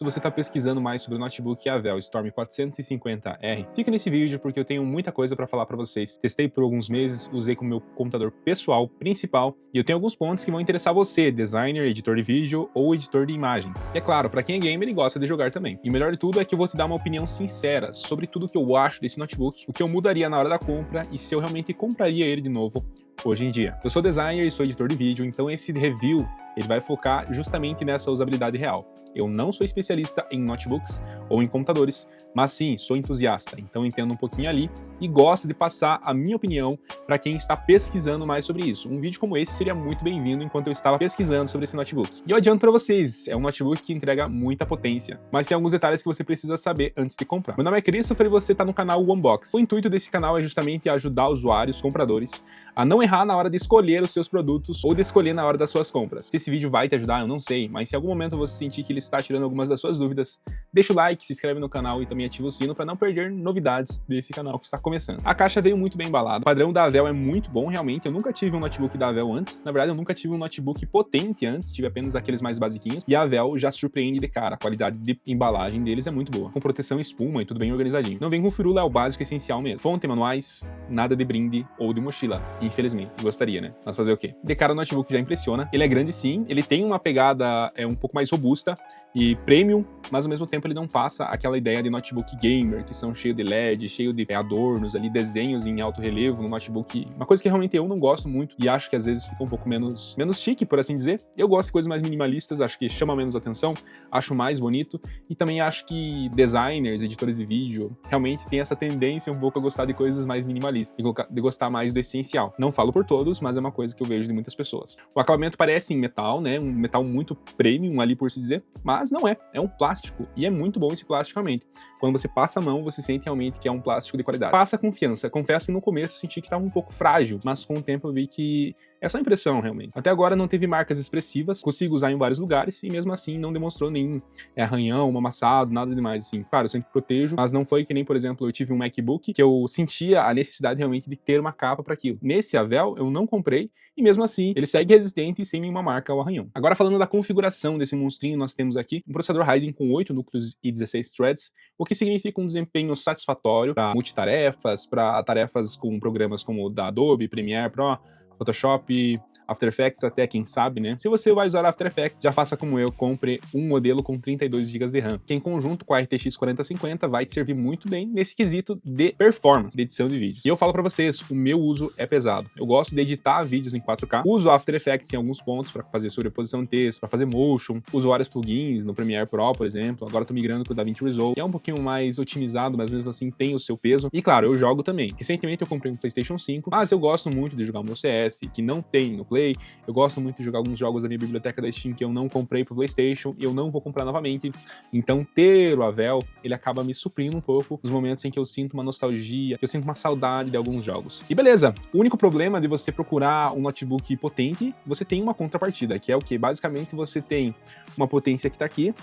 Se você está pesquisando mais sobre o notebook Avel Storm 450R, fica nesse vídeo porque eu tenho muita coisa para falar para vocês. Testei por alguns meses, usei como meu computador pessoal principal e eu tenho alguns pontos que vão interessar você, designer, editor de vídeo ou editor de imagens. E é claro, para quem é gamer e gosta de jogar também. E o melhor de tudo é que eu vou te dar uma opinião sincera sobre tudo que eu acho desse notebook, o que eu mudaria na hora da compra e se eu realmente compraria ele de novo hoje em dia. Eu sou designer e sou editor de vídeo, então esse review ele vai focar justamente nessa usabilidade real. Eu não sou especialista em notebooks ou em computadores, mas sim, sou entusiasta, então entendo um pouquinho ali e gosto de passar a minha opinião para quem está pesquisando mais sobre isso. Um vídeo como esse seria muito bem-vindo enquanto eu estava pesquisando sobre esse notebook. E eu adianto para vocês, é um notebook que entrega muita potência, mas tem alguns detalhes que você precisa saber antes de comprar. Meu nome é Christopher e você está no canal Unbox. O intuito desse canal é justamente ajudar usuários, compradores, a não errar na hora de escolher os seus produtos ou de escolher na hora das suas compras. Se esse vídeo vai te ajudar, eu não sei, mas se em algum momento você sentir que ele está tirando algumas das suas dúvidas, deixa o like, se inscreve no canal e também ativa o sino para não perder novidades desse canal que está começando. A caixa veio muito bem embalada, o padrão da Avel é muito bom realmente, eu nunca tive um notebook da Avel antes, na verdade eu nunca tive um notebook potente antes, tive apenas aqueles mais basiquinhos, e a Avel já surpreende de cara, a qualidade de embalagem deles é muito boa, com proteção espuma e tudo bem organizadinho. Não vem com firula, é o básico essencial mesmo. Fonte, manuais, nada de brinde ou de mochila, infelizmente, gostaria, né? Mas fazer o quê? De cara o notebook já impressiona, ele é grande sim, ele tem uma pegada um pouco mais robusta e premium, mas ao mesmo tempo ele não passa aquela ideia de notebook gamer, que são cheio de LED, cheio de adornos ali, desenhos em alto relevo no notebook. Uma coisa que realmente eu não gosto muito e acho que às vezes fica um pouco menos chique, por assim dizer. Eu gosto de coisas mais minimalistas, acho que chama menos atenção, acho mais bonito e também acho que designers, editores de vídeo, realmente tem essa tendência um pouco a gostar de coisas mais minimalistas, de gostar mais do essencial. Não falo por todos, mas é uma coisa que eu vejo de muitas pessoas. O acabamento parece em metal, né? Um metal muito premium ali, por se dizer, mas não é. É um plástico e é muito bom esse plástico realmente. Quando você passa a mão, você sente realmente que é um plástico de qualidade. Passa confiança. Confesso que no começo eu senti que estava um pouco frágil, mas com o tempo eu vi que é só impressão, realmente. Até agora não teve marcas expressivas, consigo usar em vários lugares e mesmo assim não demonstrou nenhum arranhão, amassado, nada demais, assim. Claro, eu sempre protejo, mas não foi que nem, por exemplo, eu tive um MacBook que eu sentia a necessidade realmente de ter uma capa para aquilo. Nesse Avel eu não comprei e mesmo assim ele segue resistente e sem nenhuma marca ou arranhão. Agora falando da configuração desse monstrinho, nós temos aqui um processador Ryzen com 8 núcleos e 16 threads, o que significa um desempenho satisfatório para multitarefas, para tarefas com programas como o da Adobe, Premiere Pro, Photoshop, After Effects até, quem sabe, né? Se você vai usar After Effects, já faça como eu, compre um modelo com 32 GB de RAM, que em conjunto com a RTX 4050 vai te servir muito bem nesse quesito de performance, de edição de vídeos. E eu falo pra vocês, o meu uso é pesado. Eu gosto de editar vídeos em 4K, uso After Effects em alguns pontos para fazer sobreposição de texto, para fazer motion, uso vários plugins no Premiere Pro, por exemplo. Agora tô migrando pro DaVinci Resolve, que é um pouquinho mais otimizado, mas mesmo assim tem o seu peso. E claro, eu jogo também. Recentemente eu comprei um PlayStation 5, mas eu gosto muito de jogar o meu CS, que não tem no Play. Eu gosto muito de jogar alguns jogos da minha biblioteca da Steam que eu não comprei pro PlayStation e eu não vou comprar novamente. Então ter o Avel, ele acaba me suprindo um pouco nos momentos em que eu sinto uma nostalgia, que eu sinto uma saudade de alguns jogos. E beleza, o único problema de você procurar um notebook potente, você tem uma contrapartida, que é o que? Basicamente você tem uma potência que tá aqui,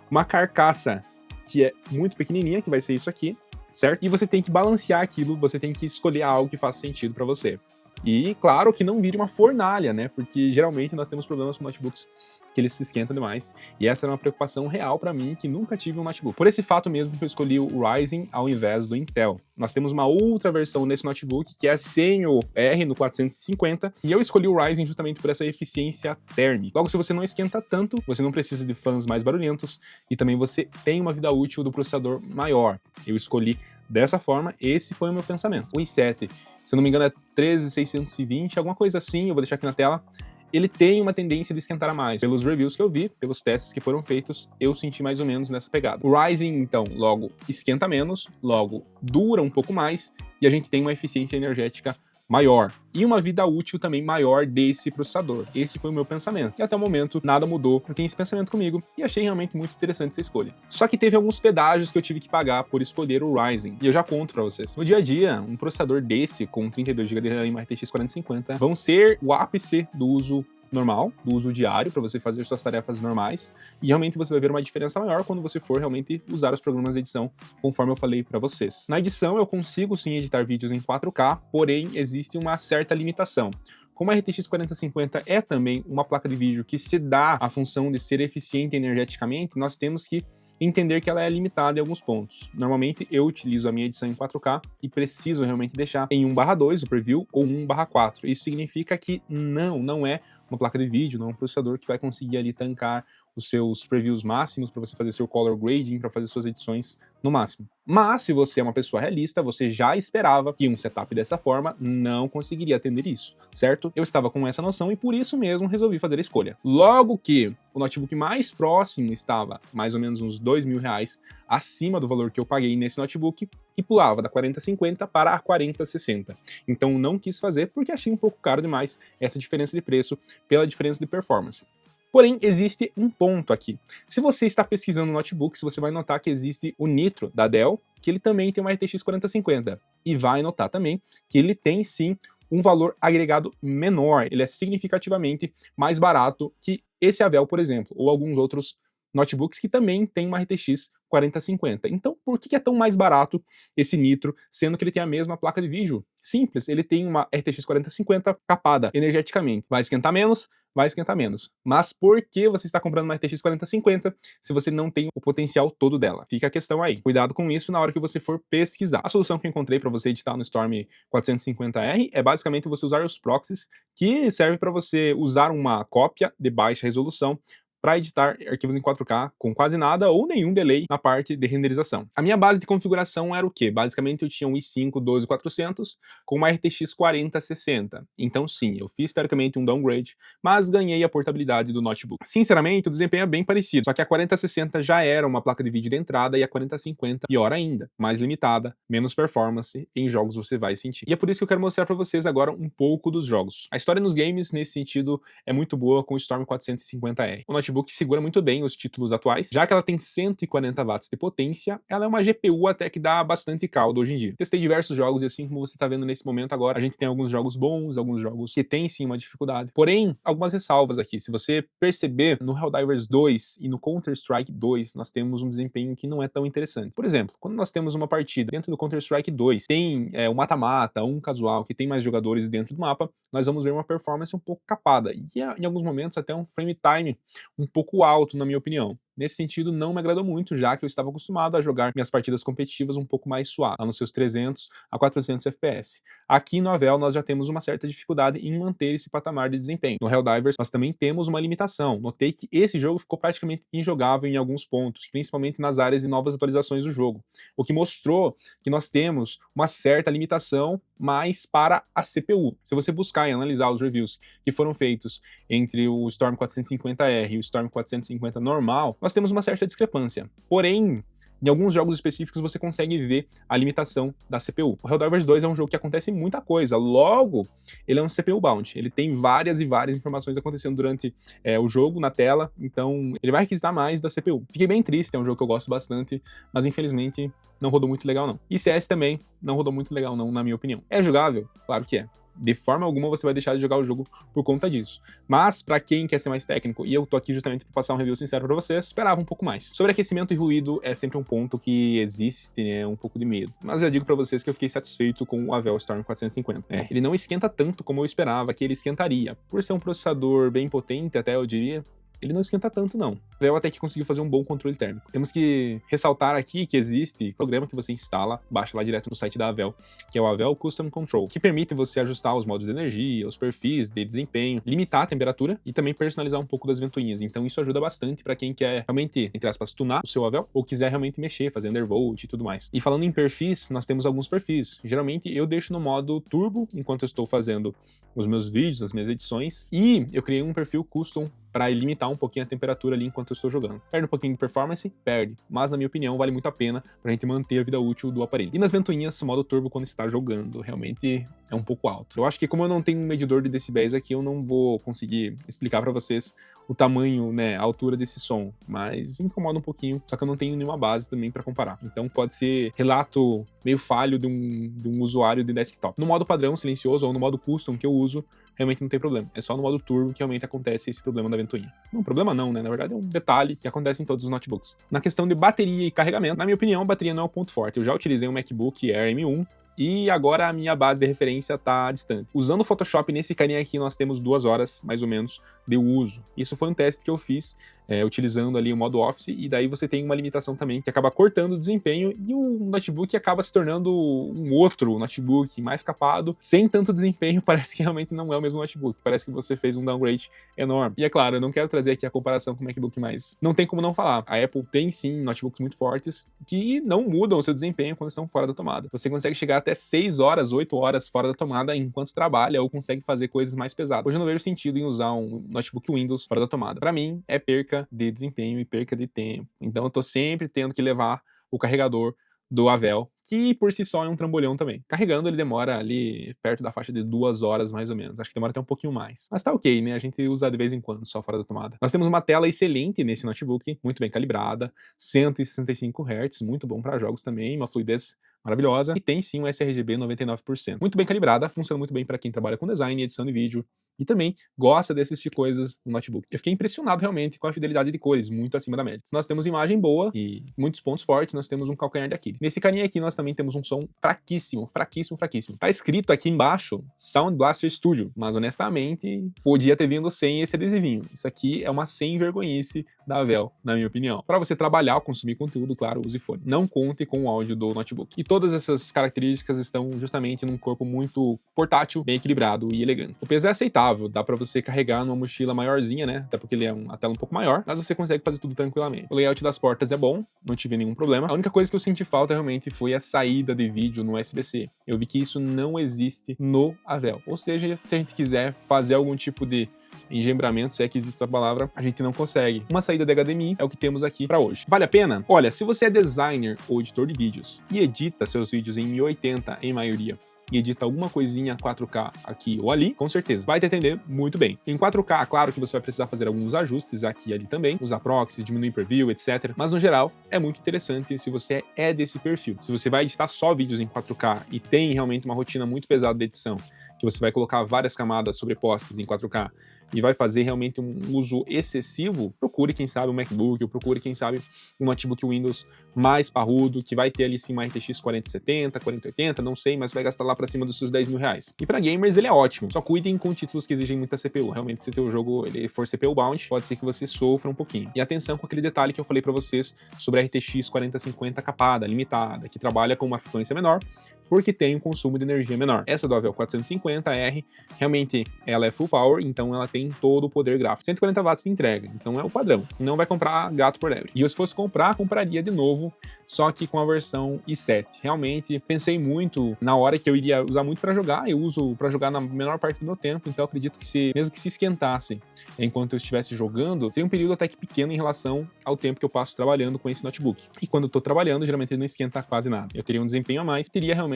uma carcaça que é muito pequenininha, que vai ser isso aqui, certo? E você tem que balancear aquilo, você tem que escolher algo que faça sentido para você. E, claro, que não vire uma fornalha, né? Porque, geralmente, nós temos problemas com notebooks que eles se esquentam demais. E essa era uma preocupação real para mim, que nunca tive um notebook. Por esse fato mesmo que eu escolhi o Ryzen ao invés do Intel. Nós temos uma outra versão nesse notebook, que é sem o R no 450, e eu escolhi o Ryzen justamente por essa eficiência térmica. Logo, se você não esquenta tanto, você não precisa de fãs mais barulhentos, e também você tem uma vida útil do processador maior. Eu escolhi dessa forma, esse foi o meu pensamento. O i7, se eu não me engano, é 13620, alguma coisa assim, eu vou deixar aqui na tela. Ele tem uma tendência de esquentar mais. Pelos reviews que eu vi, pelos testes que foram feitos, eu senti mais ou menos nessa pegada. O Ryzen, então, logo esquenta menos, logo dura um pouco mais, e a gente tem uma eficiência energética maior e uma vida útil também maior desse processador. Esse foi o meu pensamento. E até o momento nada mudou. Eu tenho esse pensamento comigo e achei realmente muito interessante essa escolha. Só que teve alguns pedágios que eu tive que pagar por escolher o Ryzen. E eu já conto pra vocês. No dia a dia, um processador desse com 32 GB de RAM e uma RTX 4050 vão ser o ápice do uso normal, do uso diário, para você fazer suas tarefas normais, e realmente você vai ver uma diferença maior quando você for realmente usar os programas de edição, conforme eu falei para vocês. Na edição eu consigo sim editar vídeos em 4K, porém existe uma certa limitação. Como a RTX 4050 é também uma placa de vídeo que se dá a função de ser eficiente energeticamente, nós temos que entender que ela é limitada em alguns pontos. Normalmente eu utilizo a minha edição em 4K e preciso realmente deixar em 1/2 o preview ou 1/4. Isso significa que não é uma placa de vídeo, não é um processador que vai conseguir ali tancar os seus previews máximos para você fazer seu color grading, para fazer suas edições no máximo. Mas se você é uma pessoa realista, você já esperava que um setup dessa forma não conseguiria atender isso, certo? Eu estava com essa noção e por isso mesmo resolvi fazer a escolha. Logo que o notebook mais próximo estava mais ou menos uns R$ 2.000 acima do valor que eu paguei nesse notebook e pulava da 4050 para a 4060. Então não quis fazer porque achei um pouco caro demais essa diferença de preço pela diferença de performance. Porém, existe um ponto aqui. Se você está pesquisando notebooks, você vai notar que existe o Nitro da Dell, que ele também tem uma RTX 4050. E vai notar também que ele tem sim um valor agregado menor. Ele é significativamente mais barato que esse Avel, por exemplo, ou alguns outros notebooks que também tem uma RTX 4050. Então, por que é tão mais barato esse Nitro, sendo que ele tem a mesma placa de vídeo? Simples, ele tem uma RTX 4050 capada energeticamente. Vai esquentar menos? Vai esquentar menos. Mas por que você está comprando uma RTX 4050 se você não tem o potencial todo dela? Fica a questão aí. Cuidado com isso na hora que você for pesquisar. A solução que eu encontrei para você editar no Storm 450R é basicamente você usar os proxies, que serve para você usar uma cópia de baixa resolução para editar arquivos em 4K com quase nada ou nenhum delay na parte de renderização. A minha base de configuração era o quê? Basicamente eu tinha um i5 12400 com uma RTX 4060. Então sim, eu fiz teoricamente um downgrade, mas ganhei a portabilidade do notebook. Sinceramente, o desempenho é bem parecido, só que a 4060 já era uma placa de vídeo de entrada e a 4050 pior ainda, mais limitada, menos performance, em jogos você vai sentir. E é por isso que eu quero mostrar para vocês agora um pouco dos jogos. A história nos games, nesse sentido, é muito boa com o Storm 450R. O notebook segura muito bem os títulos atuais, já que ela tem 140 watts de potência, ela é uma GPU até que dá bastante caldo hoje em dia. Testei diversos jogos e assim como você está vendo nesse momento agora, a gente tem alguns jogos bons, alguns jogos que tem sim uma dificuldade. Porém, algumas ressalvas aqui. Se você perceber, no Helldivers 2 e no Counter-Strike 2, nós temos um desempenho que não é tão interessante. Por exemplo, quando nós temos uma partida dentro do Counter-Strike 2, tem um mata-mata, um casual, que tem mais jogadores dentro do mapa, nós vamos ver uma performance um pouco capada. E em alguns momentos até um frame time um pouco alto, na minha opinião. Nesse sentido, não me agradou muito, já que eu estava acostumado a jogar minhas partidas competitivas um pouco mais suave, nos seus 300 a 400 FPS. Aqui no Avel, nós já temos uma certa dificuldade em manter esse patamar de desempenho. No Helldivers, nós também temos uma limitação. Notei que esse jogo ficou praticamente injogável em alguns pontos, principalmente nas áreas de novas atualizações do jogo, o que mostrou que nós temos uma certa limitação, mas para a CPU. Se você buscar e analisar os reviews que foram feitos entre o Storm 450R e o Storm 450 normal, nós temos uma certa discrepância. Porém, em alguns jogos específicos você consegue ver a limitação da CPU. O Helldivers 2 é um jogo que acontece muita coisa, logo, ele é um CPU bound. Ele tem várias e várias informações acontecendo durante o jogo, na tela, então ele vai requisitar mais da CPU. Fiquei bem triste, é um jogo que eu gosto bastante, mas infelizmente não rodou muito legal não. E CS também não rodou muito legal não, na minha opinião. É jogável? Claro que é. De forma alguma você vai deixar de jogar o jogo por conta disso. Mas, pra quem quer ser mais técnico, e eu tô aqui justamente pra passar um review sincero pra vocês, esperava um pouco mais. Sobreaquecimento e ruído é sempre um ponto que existe, né, um pouco de medo. Mas eu digo pra vocês que eu fiquei satisfeito com o Avel Storm 450. Ele não esquenta tanto como eu esperava que ele esquentaria. Por ser um processador bem potente, até eu diria, ele não esquenta tanto não. O Avel até que conseguiu fazer um bom controle térmico. Temos que ressaltar aqui que existe um programa que você instala, baixa lá direto no site da Avel, que é o Avel Custom Control, que permite você ajustar os modos de energia, os perfis de desempenho, limitar a temperatura e também personalizar um pouco das ventoinhas. Então isso ajuda bastante para quem quer realmente, entre aspas, tunar o seu Avel ou quiser realmente mexer, fazer undervolt e tudo mais. E falando em perfis, nós temos alguns perfis. Geralmente eu deixo no modo turbo enquanto eu estou fazendo os meus vídeos, as minhas edições, e eu criei um perfil custom para limitar um pouquinho a temperatura ali enquanto eu estou jogando. Perde um pouquinho de performance? Perde, mas na minha opinião vale muito a pena pra gente manter a vida útil do aparelho. E nas ventoinhas, o modo turbo quando está jogando, realmente é um pouco alto. Eu acho que como eu não tenho um medidor de decibéis aqui, eu não vou conseguir explicar pra vocês o tamanho, né, a altura desse som, mas incomoda um pouquinho, só que eu não tenho nenhuma base também pra comparar. Então pode ser relato meio falho de um usuário de desktop. No modo padrão, silencioso, ou no modo custom que eu uso, realmente não tem problema. É só no modo turbo que realmente acontece esse problema da ventoinha. Não, problema não, né? Na verdade é um detalhe que acontece em todos os notebooks. Na questão de bateria e carregamento, na minha opinião, a bateria não é um ponto forte. Eu já utilizei um MacBook Air M1 e agora a minha base de referência está distante. Usando o Photoshop nesse carinha aqui, nós temos 2 horas, mais ou menos, de uso. Isso foi um teste que eu fiz utilizando ali o modo Office, e daí você tem uma limitação também que acaba cortando o desempenho, e o notebook acaba se tornando um outro notebook mais capado, sem tanto desempenho. Parece que realmente não é o mesmo notebook, parece que você fez um downgrade enorme. E é claro, eu não quero trazer aqui a comparação com o MacBook, mas não tem como não falar. A Apple tem sim notebooks muito fortes que não mudam o seu desempenho quando estão fora da tomada. Você consegue chegar até 6 horas, 8 horas fora da tomada enquanto trabalha, ou consegue fazer coisas mais pesadas. Hoje eu não vejo sentido em usar um notebook Windows fora da tomada. Para mim, é perca de desempenho e perca de tempo. Então eu tô sempre tendo que levar o carregador do Avel, que por si só é um trambolhão também. Carregando, ele demora ali perto da faixa de 2 horas, mais ou menos. Acho que demora até um pouquinho mais. Mas tá ok, né? A gente usa de vez em quando, só fora da tomada. Nós temos uma tela excelente nesse notebook, muito bem calibrada, 165 Hz, muito bom para jogos também, uma fluidez maravilhosa, e tem sim um sRGB 99%. Muito bem calibrada, funciona muito bem para quem trabalha com design, edição de vídeo, e também gosta de assistir coisas no notebook. Eu fiquei impressionado realmente com a fidelidade de cores, muito acima da média. Se nós temos imagem boa e muitos pontos fortes, nós temos um calcanhar de Aquiles. Nesse carinha aqui nós também temos um som fraquíssimo, fraquíssimo, fraquíssimo. Tá escrito aqui embaixo Sound Blaster Studio, mas honestamente podia ter vindo sem esse adesivinho. Isso aqui é uma sem vergonhice da Avel, na minha opinião. Para você trabalhar ou consumir conteúdo, claro, use fone. Não conte com o áudio do notebook. E todas essas características estão justamente num corpo muito portátil, bem equilibrado e elegante. O peso é aceitável, dá para você carregar numa mochila maiorzinha, né? Até porque ele é a tela um pouco maior, mas você consegue fazer tudo tranquilamente. O layout das portas é bom, não tive nenhum problema. A única coisa que eu senti falta realmente foi a saída de vídeo no USB-C. Eu vi que isso não existe no Avel. Ou seja, se a gente quiser fazer algum tipo de engembramento, se é que existe essa palavra, a gente não consegue. Uma saída de HDMI é o que temos aqui para hoje. Vale a pena? Olha, se você é designer ou editor de vídeos e edita seus vídeos em 1080 em maioria, e edita alguma coisinha 4K aqui ou ali, com certeza vai te atender muito bem. Em 4K, claro que você vai precisar fazer alguns ajustes aqui e ali também, usar proxies, diminuir preview, etc. Mas no geral, é muito interessante se você é desse perfil. Se você vai editar só vídeos em 4K e tem realmente uma rotina muito pesada de edição, que você vai colocar várias camadas sobrepostas em 4K e vai fazer realmente um uso excessivo, procure, quem sabe, um MacBook, ou procure, quem sabe, um notebook Windows mais parrudo, que vai ter ali sim uma RTX 4070, 4080, não sei, mas vai gastar lá pra cima dos seus 10 mil reais. E pra gamers ele é ótimo, só cuidem com títulos que exigem muita CPU. Realmente, se o jogo ele for CPU bound, pode ser que você sofra um pouquinho. E atenção com aquele detalhe que eu falei pra vocês sobre a RTX 4050 capada, limitada, que trabalha com uma frequência menor, porque tem um consumo de energia menor. Essa do Avel 450R, realmente ela é full power, então ela tem todo o poder gráfico. 140 watts de entrega, então é o padrão. Não vai comprar gato por lebre. E eu, se fosse comprar, compraria de novo, só que com a versão i7. Realmente, pensei muito na hora que eu iria usar muito para jogar, eu uso para jogar na menor parte do meu tempo, então eu acredito que mesmo que se esquentasse enquanto eu estivesse jogando, seria um período até que pequeno em relação ao tempo que eu passo trabalhando com esse notebook. E quando eu tô trabalhando, geralmente ele não esquenta quase nada. Eu teria um desempenho a mais, teria realmente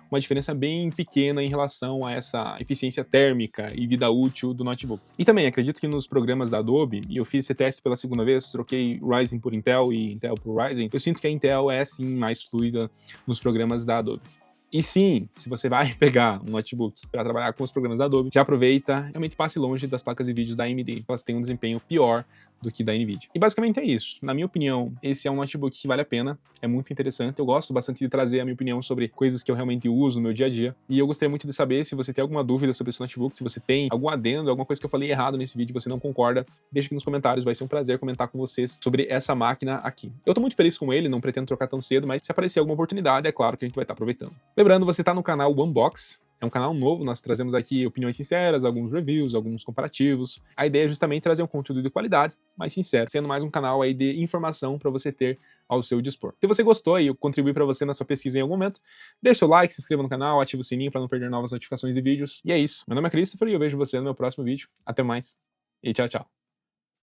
uma diferença bem pequena em relação a essa eficiência térmica e vida útil do notebook. E também acredito que nos programas da Adobe, e eu fiz esse teste pela segunda vez, troquei Ryzen por Intel e Intel por Ryzen, eu sinto que a Intel é sim mais fluida nos programas da Adobe. E sim, se você vai pegar um notebook para trabalhar com os programas da Adobe, já aproveita, realmente passe longe das placas de vídeo da AMD, elas têm um desempenho pior do que da NVIDIA. E basicamente é isso. Na minha opinião, esse é um notebook que vale a pena, é muito interessante, eu gosto bastante de trazer a minha opinião sobre coisas que eu realmente uso no meu dia a dia, e eu gostaria muito de saber se você tem alguma dúvida sobre esse notebook, se você tem algum adendo, alguma coisa que eu falei errado nesse vídeo, você não concorda, deixa aqui nos comentários, vai ser um prazer comentar com vocês sobre essa máquina aqui. Eu tô muito feliz com ele, não pretendo trocar tão cedo, mas se aparecer alguma oportunidade, é claro que a gente vai estar aproveitando. Lembrando, você tá no canal Unbox, é um canal novo, nós trazemos aqui opiniões sinceras, alguns reviews, alguns comparativos. A ideia é justamente trazer um conteúdo de qualidade, mas sincero, sendo mais um canal aí de informação para você ter ao seu dispor. Se você gostou e eu contribuí para você na sua pesquisa em algum momento, deixa o like, se inscreva no canal, ativa o sininho para não perder novas notificações de vídeos. E é isso. Meu nome é Christopher e eu vejo você no meu próximo vídeo. Até mais e tchau, tchau.